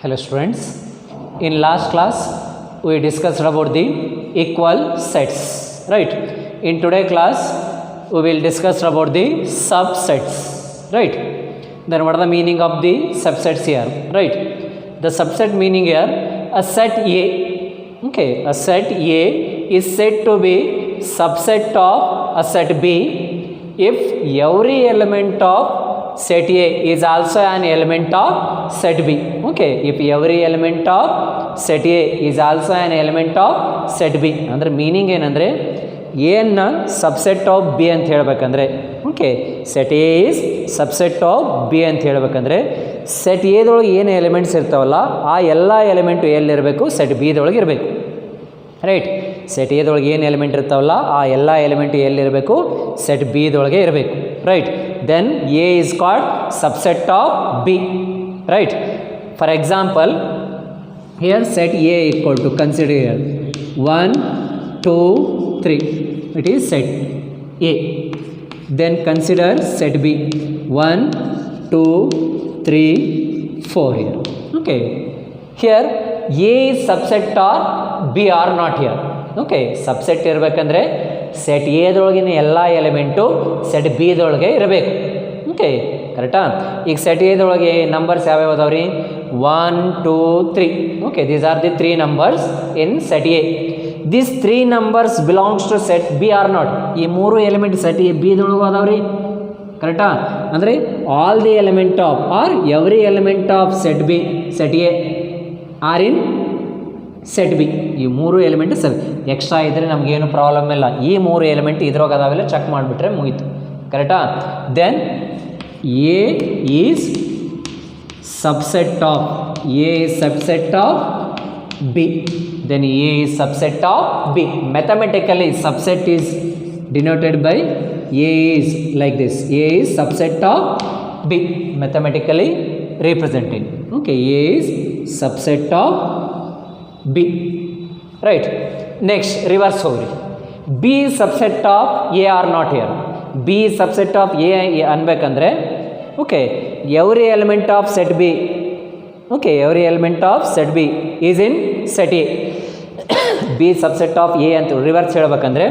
Hello students, in last class we discussed about the equal sets, right? In today class we will discuss about the subsets, right? Then what are the meaning of the subsets here, right? The subset meaning here, a set A, okay, a set A is said to be subset of a set B if every element of set A is also an element of set B. Okay, if every element of set A is also an element of set B. ಅಂದರೆ meaning ಏನಂದರೆ ಎನ್ನ subset of B ಅಂತ ಹೇಳಬೇಕಂದ್ರೆ, okay, set A is subset of B ಅಂತ ಹೇಳಬೇಕಂದ್ರೆ set ಎದೊಳಗೆ ಏನು elements ಇರ್ತಾವಲ್ಲ ಆ ಎಲ್ಲ ಎಲಿಮೆಂಟು ಎಲ್ಲಿರಬೇಕು, ಸೆಟ್ ಬಿದೊಳಗೆ ಇರಬೇಕು, ರೈಟ್? ಸೆಟ್ ಎದೊಳಗೆ ಏನು ಎಲಿಮೆಂಟ್ ಇರ್ತಾವಲ್ಲ ಆ ಎಲ್ಲ ಎಲಿಮೆಂಟು ಎಲ್ಲಿರಬೇಕು, ಸೆಟ್ ಬಿದೊಳಗೆ ಇರಬೇಕು, right? Then A is called subset of B, right? For example, here set A equal to, consider here 1, 2, 3, it is set A. Then consider set B 1, 2, 3, 4 here, okay? Here A is subset or B or not here, okay? Subset ಇರಬೇಕಂದ್ರೆ set ಎದೊಳಗಿನ ಎಲ್ಲ element set ಬಿದೊಳಗೆ ಇರಬೇಕು, okay, ಕರೆಕ್ಟಾ? ಈಗ set ಎದೊಳಗೆ numbers ಯಾವ್ಯಾವ ಅದಾವ ರೀ? 1, 2, 3, okay, these are the 3 numbers in set A. This 3 numbers belongs to set B or not? ಈ 3 ಎಲಿಮೆಂಟ್ ಸೆಟ್ ಎ ಬಿದೊಳಗೆ ಅದಾವ ರೀ, ಕರೆಕ್ಟಾ? ಅಂದರೆ all the element of or every element of set B, set A are in set B. ಈ 3 element ಸರಿ, extra ಇದ್ದರೆ ನಮಗೇನು problem ಇಲ್ಲ. ಈ 3 ಎಲಿಮೆಂಟ್ ಇದ್ರೊಳಗೆ ಅದಾವೆಲ್ಲ ಚೆಕ್ ಮಾಡಿಬಿಟ್ರೆ ಮುಗೀತು, ಕರೆಕ್ಟಾ? Then A is subset of, A is subset of B. Then A is subset of B. Mathematically subset is denoted by A is like this, A is subset of B, mathematically represented, okay? A is subset of B, right? Next reverse ಹೋಗ್ರಿ, B subset of A or not here. B subset of A ಅನ್ಬೇಕಂದ್ರೆ, okay, every element of set B, okay, every element of set B is in set A. B subset of A ಅಂತ reverse ಹೇಳ್ಬೇಕಂದ್ರೆ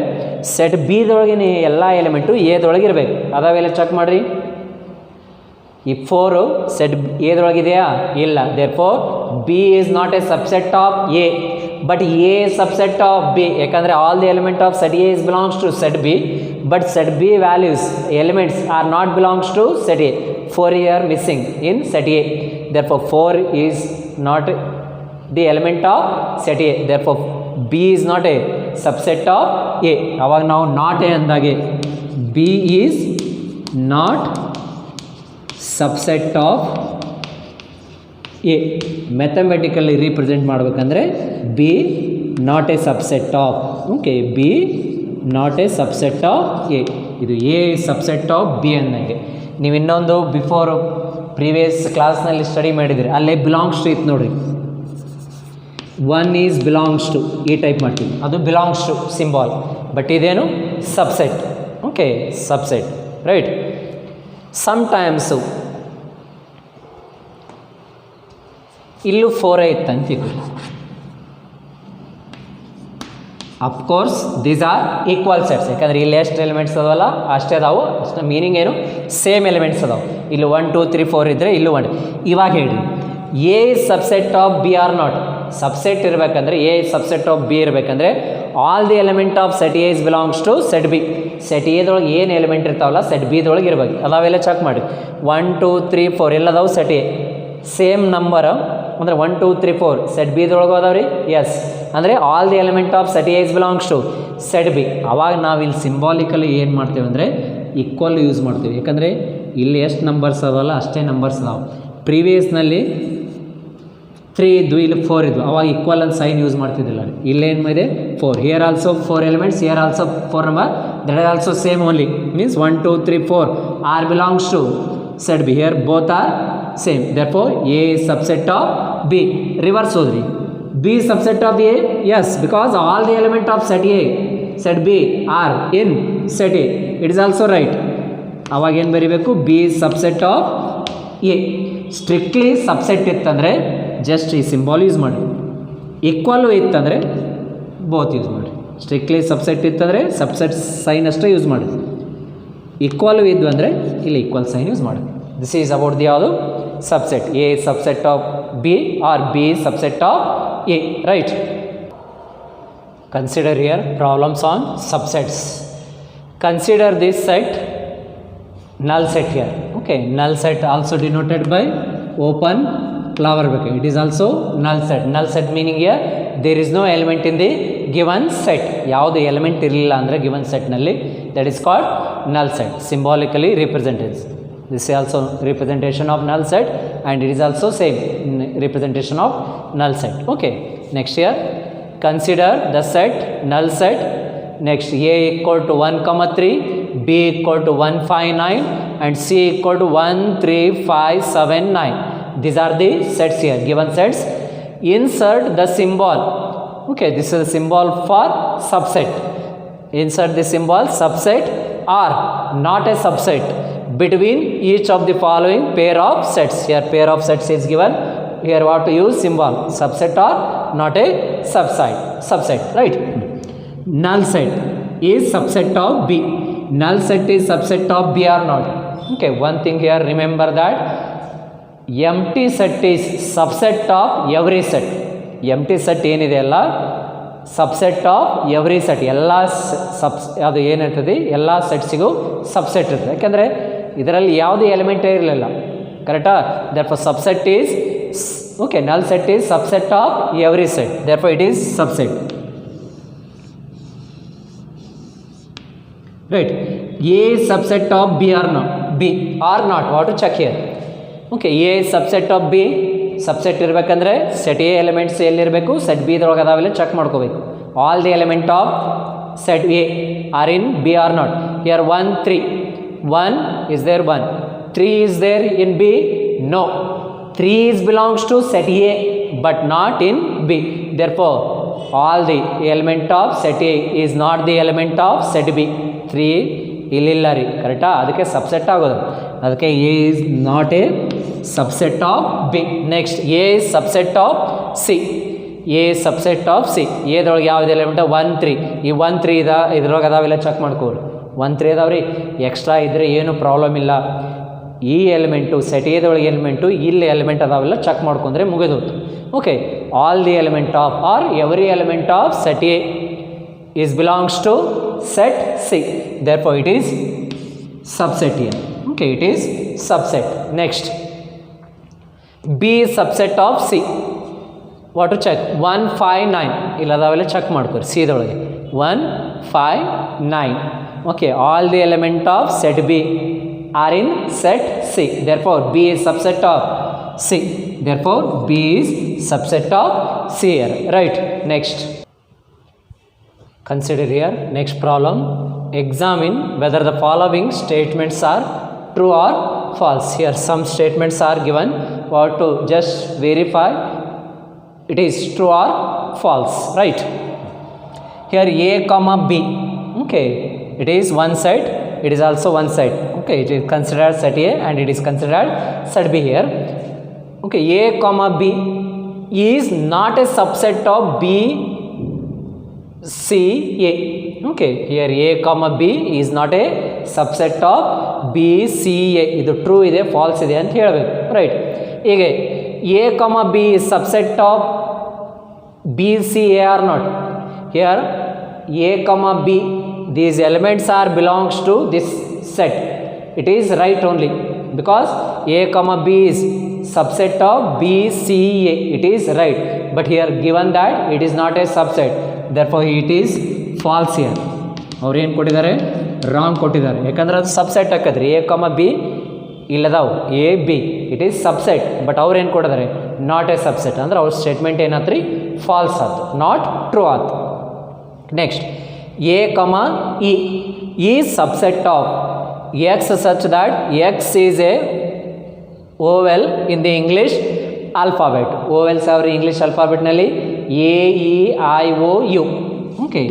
set ಬಿದೊಳಗಿನ ಎಲ್ಲ element ಎದೊಳಗೆ ಇರಬೇಕು. ಅದಾವೆಲ್ಲ check ಮಾಡಿರಿ. ಈ 4 set ಎದೊಳಗಿದೆಯಾ? ಇಲ್ಲ. Therefore B is not a subset of A but A subset of B. ಯಾಕಂದರೆ all the element of set A is belongs to set B but set B values elements are not belongs to set A. 4 are missing in set A. Therefore 4 is not the element of set A. Therefore B is not a subset of A. ಅವಾಗ ನಾವು not a ಅಂದಾಗೆ B is not subset of A. Mathematically represent ಮಾಡಬೇಕಂದ್ರೆ B not a subset of, okay, B not a subset of A. ಇದು A subset of B ಅಂದಂಗೆ. ನೀವು ಇನ್ನೊಂದು before previous ಕ್ಲಾಸ್ನಲ್ಲಿ study ಮಾಡಿದ್ರಿ, ಅಲ್ಲೇ ಬಿಲಾಂಗ್ಸ್ ಟು ಇತ್ತು ನೋಡಿರಿ. 1 ಈಸ್ ಬಿಲಾಂಗ್ಸ್ ಟು, ಈ ಟೈಪ್ ಮಾಡ್ತೀವಿ, ಅದು ಬಿಲಾಂಗ್ಸ್ ಟು ಸಿಂಬಾಲ್. ಬಟ್ ಇದೇನು subset, okay, subset, right? Sometimes ಇಲ್ಲೂ 4 ಇತ್ತು ಅಂತಿದ್ರು. Of course these are equal sets. ಯಾಕಂದರೆ ಇಲ್ಲಿ ಎಷ್ಟು ಎಲಿಮೆಂಟ್ಸ್ ಅದಾವಲ್ಲ ಅಷ್ಟೇ ಅದಾವು, ಅಷ್ಟು ಮೀನಿಂಗ್ ಏನು, ಸೇಮ್ ಎಲಿಮೆಂಟ್ಸ್ ಅದಾವೆ. ಇಲ್ಲಿ 1, 2, 3, 4 ಇದ್ದರೆ ಇಲ್ಲೂ 1. ಇವಾಗ ಹೇಳ್ರಿ, A subset of B or not? Subset ಇರಬೇಕಂದ್ರೆ ಎ ಸಬ್ಸೆಟ್ ಆಫ್ ಬಿ ಇರಬೇಕಂದ್ರೆ all the element of set A is belongs to set B. Set ಎದೊಳಗೆ ಏನು ಎಲಿಮೆಂಟ್ ಇರ್ತಾವಲ್ಲ ಸೆಟ್ ಬಿದೊಳಗೆ ಇರಬೇಕು. ಅದಾವೆಲ್ಲ ಚೆಕ್ ಮಾಡಿ. 1, 2, 3, 4 ಎಲ್ಲದಾವು ಸೆಟ್ ಎ ಸೇಮ್ ನಂಬರ್, ಅಂದರೆ 1, 2, 3, 4 ಸೆಟ್ ಬಿದೊಳಗೆ ಅದಾವ ರೀ. ಎಸ್, ಅಂದರೆ all the element of set A is belongs to set B. ಅವಾಗ ನಾವು ಇಲ್ಲಿ ಸಿಂಬಾಲಿಕಲಿ ಏನು ಮಾಡ್ತೇವೆ ಅಂದರೆ ಈಕ್ವಲ್ ಯೂಸ್ ಮಾಡ್ತೀವಿ. ಯಾಕಂದರೆ ಇಲ್ಲಿ ಎಷ್ಟು ನಂಬರ್ಸ್ ಅದಾವಲ್ಲ ಅಷ್ಟೇ ನಂಬರ್ಸ್ ಅದಾವೆ. ಪ್ರೀವಿಯಸ್ನಲ್ಲಿ 3 ಇದ್ವು, ಇಲ್ಲಿ 4 ಇದ್ವು, ಅವಾಗ ಈಕ್ವಲ್ ಅಂತ ಸೈನ್ ಯೂಸ್ ಮಾಡ್ತಿದ್ದಿಲ್ಲ. ಇಲ್ಲೇನು ಇದೆ 4. Here also 4 elements, here also 4 number, that are also same only. Means 1, 2, 3, 4 are belongs to set B. Here both are same. Therefore A is subset of B. Reverse ಹೋದ್ರಿ, B subset of A? Yes, because all the element of set A set B are in set A. It is also right. ಅವಾಗ ಏನು ಬರೀಬೇಕು? B subset of A. Strictly subset ಇತ್ತಂದರೆ just ಈ symbol use ಮಾಡಿ. Equal ಇತ್ತಂದರೆ both use ಮಾಡಿ. Strictly subset ಇತ್ತಂದರೆ subset sign ಅಷ್ಟೇ ಯೂಸ್ ಮಾಡಿ. ಈಕ್ವಲ್ಲು ಇದ್ವು ಅಂದರೆ ಇಲ್ಲಿ ಈಕ್ವಲ್ ಸೈನ್ ಯೂಸ್ ಮಾಡಿ. ದಿಸ್ ಈಸ್ ಅಬೌಟ್ ದಿ ಯಾವುದು subset. A subset of B or B subset of A, right. Consider here problems on subsets. Consider this set null set here. Okay, null set also denoted by open flower bracket. It is also null set. Null set meaning here there is no element in the given set. ಯಾವುದು element ಇರಲಿಲ್ಲ ಅಂದರೆ given set ನಲ್ಲಿ, that is called null set. Symbolically represented. This is also representation of null set and it is also same representation of null set. Okay, next here. Consider the set null set. Next, a equal to 1 comma 3, b equal to 1 5 9 and c equal to 1 3 5 7 9. These are the sets here, given sets. Insert the symbol. Okay, this is a symbol for subset. Insert the symbol subset or not a subset between each of the following pair of sets. Here pair of sets is given. Here what to use symbol subset or not a subset, right? Null set is subset of B. Null set is subset of B or not? Okay, one thing here, remember that empty set is subset of every set. Empty set ಏನಿದೆ ಅಲ್ಲ subset of every set. ಎಲ್ಲ ಅದು ಏನಿರ್ತದೆ ಎಲ್ಲ ಸೆಟ್ಸಿಗೂ subset ಇರ್ತದೆ. ಯಾಕೆಂದರೆ ಇದರಲ್ಲಿ ಯಾವುದೇ ಎಲಿಮೆಂಟೇ ಇರಲಿಲ್ಲ, ಕರೆಕ್ಟಾ? therefore subset is okay, null set is subset of every set, therefore it is subset, right? A is subset of B or not, what to check here? Okay, A is subset of B. Subset ಇರಬೇಕಂದ್ರೆ set A elements ಎಲ್ಲಿರಬೇಕು, set B ಇದ್ರೊಳಗೆ ಅದಾವೆಲ್ಲ check ಮಾಡ್ಕೋಬೇಕು. All the element of set A are in B or not. Here 1 3 1 is there, 1 3 is there in B? No, 3 is belongs to set A but not in B. Therefore all the element of set A is not the element of set B. 3 ಇಲ್ಲಿಲ್ಲ ರೀ, ಕರೆಕ್ಟಾ? ಅದಕ್ಕೆ subset ಆಗೋದು. ಅದಕ್ಕೆ A is not a subset of B. Next, A is subset of C. A is subset of C. A ದೊಳಗೆ ಯಾವ್ದು element? 1 3. ಈ 1 3 ಇದ್ರೊಳಗೆ ಅದಾವೆಲ್ಲ ಚೆಕ್ ಮಾಡ್ಕೋರಿ. 1 3 ಅದಾವ್ರಿ, ಎಕ್ಸ್ಟ್ರಾ ಇದ್ದರೆ ಏನು ಪ್ರಾಬ್ಲಮ್ ಇಲ್ಲ. ಈ ಎಲಿಮೆಂಟು ಸೆಟ್ ಎದೊಳಗೆ ಎಲಿಮೆಂಟು ಇಲ್ಲಿ ಎಲಿಮೆಂಟ್ ಅದಾವೆಲ್ಲ ಚೆಕ್ ಮಾಡ್ಕೊಂಡ್ರೆ ಮುಗಿದೋತು. Okay, all the element of or every element of set A is belongs to set C, therefore it is subset here. Okay, it is subset. Next, B is subset of C. What to check? 1 5 9 ಇಲ್ಲದಾವೆಲ್ಲ check ಮಾಡ್ಕೊರಿ. C ದೊಳಗೆ 1 5 9. Okay, all the element of set B are in set C, therefore B is subset of C, therefore B is subset of C here, right? Next, consider here next problem. Examine whether the following statements are true or false. Here some statements are given, what to just verify it is true or false, right? Here A comma B, okay, it is one set, it is also one set. Okay, it is considered set A and it is considered set B here. Okay, A comma B is not a subset of B C A. Okay, here A comma B is not a subset of B C A. ಇದು true ಇದೆ falls ಇದೆ ಅಂತ ಹೇಳಬೇಕು, right? ಹೀಗೆ A comma B is subset of B C A or not? Here A comma B, these elements are belongs to this set. It is right only because A comma B is subset of B C A. It is right, but here given that it is not a subset, therefore it is false here. ಅವ್ರು ಏನು ಕೊಟ್ಟಿದ್ದಾರೆ? Wrong ಕೊಟ್ಟಿದ್ದಾರೆ. ಯಾಕಂದ್ರೆ ಅದು subset ಹಾಕಿದ್ರಿ. A comma B ಇಲ್ಲದಾವು A B, it is subset, but ಅವ್ರು ಏನು ಕೊಟ್ಟಿದ್ದಾರೆ? Not a subset. ಅಂದ್ರೆ ಅವ್ರ ಸ್ಟೇಟ್ಮೆಂಟ್ ಏನಾತ್ರಿ? ಫಾಲ್ಸ್ ಆಯ್ತು, ನಾಟ್ ಟ್ರೂ ಆಯ್ತು. Next, A comma E is subset of X such that X is a vowel in the English alphabet. Vowels ಅವ್ರಿ English ಆಲ್ಫಾಬೆಟ್ನಲ್ಲಿ A E I O U. Okay,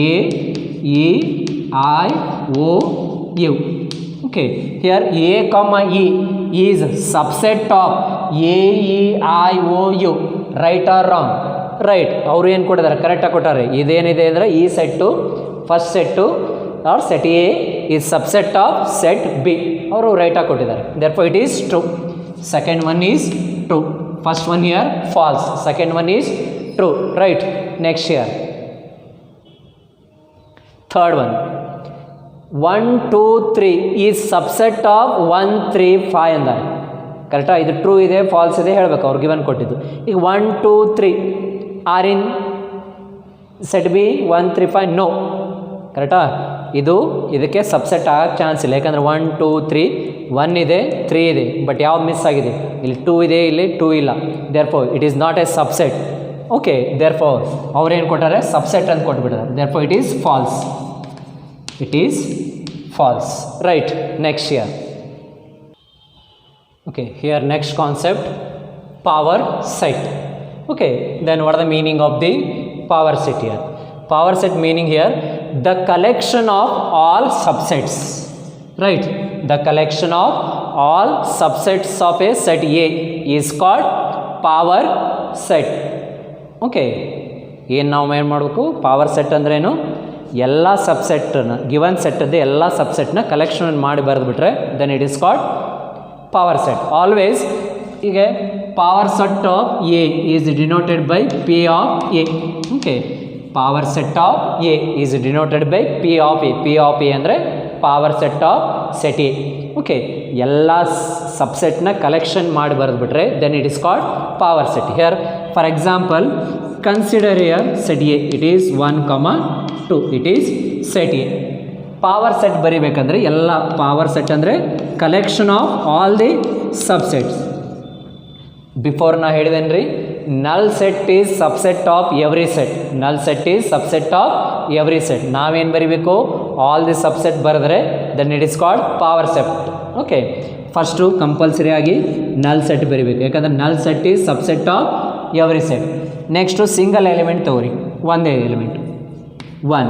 A E I O U. Okay, here A comma E is subset of A E I ಒ ಯು right or wrong? Right. ಅವರು ಏನು ಕೊಟ್ಟಿದ್ದಾರೆ? ಕರೆಕ್ಟಾಗಿ ಕೊಟ್ಟಾರೆ. ಇದೇನಿದೆ ಅಂದರೆ ಈ set first set or set A is subset of set B. ಅವರು ರೈಟಾಗಿ ಕೊಟ್ಟಿದ್ದಾರೆ. Therefore it is true. Second one is true. First one here false. Second one is true. Right. Next here third one 1 2 3 is subset of 1 3 5 ಅಂದಾರೆ. ಕರೆಕ್ಟಾ? ಇದು true ಇದೆ falls ಇದೆ ಹೇಳಬೇಕು, ಅವ್ರು ಗಿವನ್ ಕೊಟ್ಟಿದ್ದು. ಈಗ 1 2 3 R in set B 1 3 5 no. ಕರೆಕ್ಟಾ? ಇದಕ್ಕೆ ಸಬ್ಸೆಟ್ ಆಗಕ್ಕೆ ಚಾನ್ಸ್ ಇಲ್ಲ. ಯಾಕಂದರೆ 1 2 3 1 ಇದೆ 3 ಇದೆ, ಬಟ್ ಯಾವ ಮಿಸ್ ಆಗಿದೆ? ಇಲ್ಲಿ 2 ಇದೆ, ಇಲ್ಲಿ 2 ಇಲ್ಲ. Therefore it is not a subset. Okay, therefore ಅವ್ರೇನು ಕೊಟ್ಟಾರೆ? ಸಬ್ಸೆಟ್ ಅಂತ ಕೊಟ್ಬಿಟ್ಟಿದ್ದಾರೆ. Therefore it is false. It is false. Right. Next here. Okay, here next concept, power set. Okay, then what are the meaning of the power set here? Power set meaning here, the collection of all subsets. Right. The collection of all subsets of a set A is called power set. Okay. ಏನು ನಾವು ಏನು ಮಾಡಬೇಕು? Power set ಅಂದ್ರೇನು? ಎಲ್ಲ ಸಬ್ಸೆಟ್ನ given ಸೆಟ್ಟದ್ದು ಎಲ್ಲ ಸಬ್ಸೆಟ್ನ collection ಮಾಡಿ ಬರೆದುಬಿಟ್ರೆ then it is called power set. Always ಈಗ power set of A is denoted by P of A. Okay, power set of A is denoted by P of A. P of A ಅಂದರೆ power set of set A. Okay, ಎಲ್ಲ ಸಬ್ಸೆಟ್ನ collection ಮಾಡಿ ಬರೆದುಬಿಟ್ರೆ then it is called power set. Here for example consider here set A, it is 1 2, it is set A. Power set ಬರಿಬೇಕಂದ್ರೆ ಎಲ್ಲ power set ಅಂದರೆ collection of all the subsets. Before ನಾ ಹೇಳಿದೇನೆ ರೀ, null set is subset of every set. Null set is subset of every set. ನಾವೇನು ಬರಿಬೇಕು? All the subset ಬರೆದ್ರೆ then it is called power set. Okay, first compulsory ಆಗಿ null set ಬರಿಬೇಕು, ಯಾಕಂದರೆ null set is subset of every set. Next single element ತಗೋರಿ, ಒಂದೇ element 1.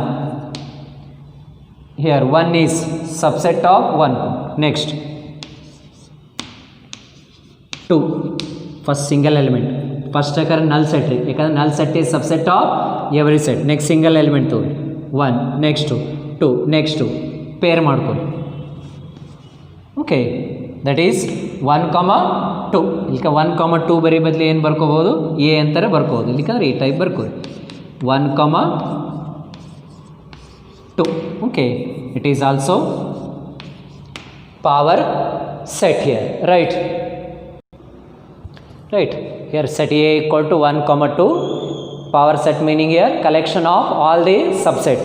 Here 1 is subset of 1. Next 2, first single element. First ಯಾಕಂದ್ರೆ ನಲ್ set ರೀ, ಯಾಕಂದ್ರೆ ನಲ್ set is subset of every set. Next single element ತಗೋರಿ 1, ನೆಕ್ಸ್ಟು 2, ನೆಕ್ಸ್ಟು ಪೇರ್ ಮಾಡ್ಕೊಳ್ಳಿ. Okay, that is 1 2. ಇಲ್ಲಿಕ 1 2 ಬರೀ ಬದಲು ಏನು ಬರ್ಕೋಬೋದು? ಎ ಅಂತಾರೆ ಬರ್ಕೋಬೋದು. ಇಲ್ಲಿಕಂದ್ರೆ ಈ ಟೈಪ್ ಬರ್ಕೋರಿ 1 2. Okay, it is also power set here. Right. Right, here set A equal to 1 2. Power set meaning here collection of all the subset.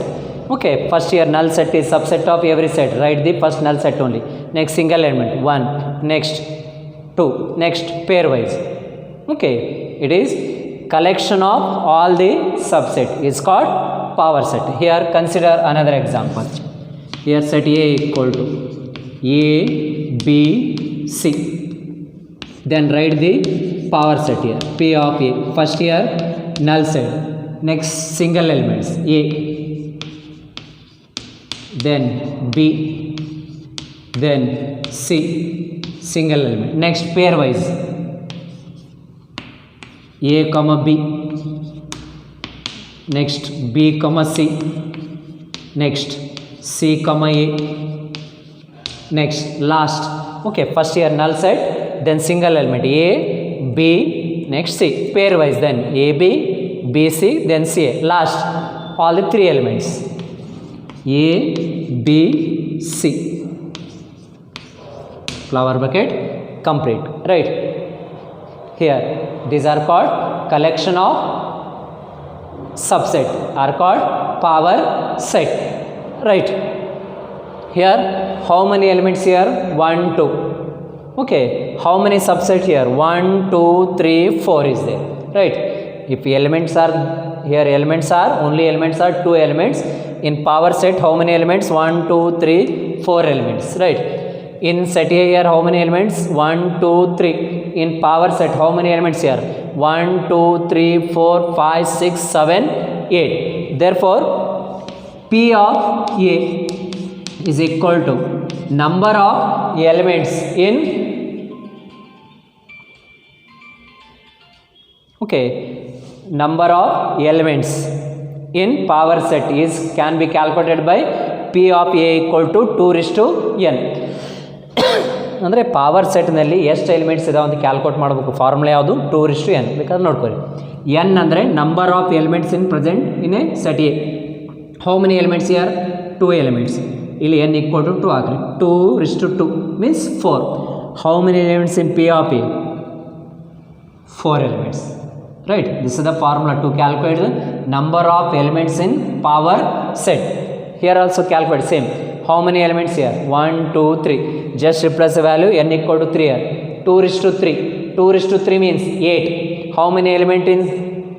Okay, first here null set is subset of every set. Write the first null set only. Next single element 1, next 2, next pairwise. Okay, it is collection of all the subset is called power set. Here consider another example. Here set A equal to A, B, C. Then write the power set here, P of A. First here null set, next single elements A, then B, then C, single element. Next pairwise A comma B, next B comma C, next C comma A, next last. Okay, first here null set, then single element A, B, next C, pairwise then AB, BC, then CA. Last, all the 3 elements A, B, C. Flower bucket complete. Right. Here these are called collection of subset, are called power set. Right. Here how many elements here? 1 2. Okay, how many subset here? 1 2 3 4 is there. Right. If elements are here, elements are only elements are 2 elements. In power set how many elements? 1 2 3 4 elements. Right. In set A here how many elements? 1 2 3. In power set how many elements here? 1 2 3 4 5 6 7 8. Therefore P of A is equal to number of elements in Okay, number of elements in power set is can be calculated by P of A equal to 2:n. ಅಂದರೆ power ಸೆಟ್ನಲ್ಲಿ ಎಷ್ಟು elements ಇದಾವೆ ಅಂತ calculate ಮಾಡಬೇಕು. Formula ಯಾವುದು? 2:n. ಬೇಕಾದ್ರೆ ನೋಡ್ಕೊಳ್ಳಿ. n ಅಂದರೆ number of elements in present in a set A. How many elements are? 2 elements. ಇಲ್ಲಿ n equal to 2 ಹಾಕ್ರಿ. 2:2 means 4. How many elements in P of A? 4 elements. Right? This is the formula to calculate the number of elements in power set. Here also calculate same. How many elements here? 1, 2, 3. Just replace the value n equal to 3 here. 2:3. 2:3 means 8. How many elements in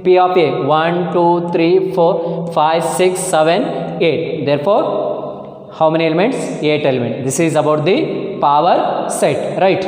P of A? 1, 2, 3, 4, 5, 6, 7, 8. Therefore, how many elements? 8 elements. This is about the power set, right?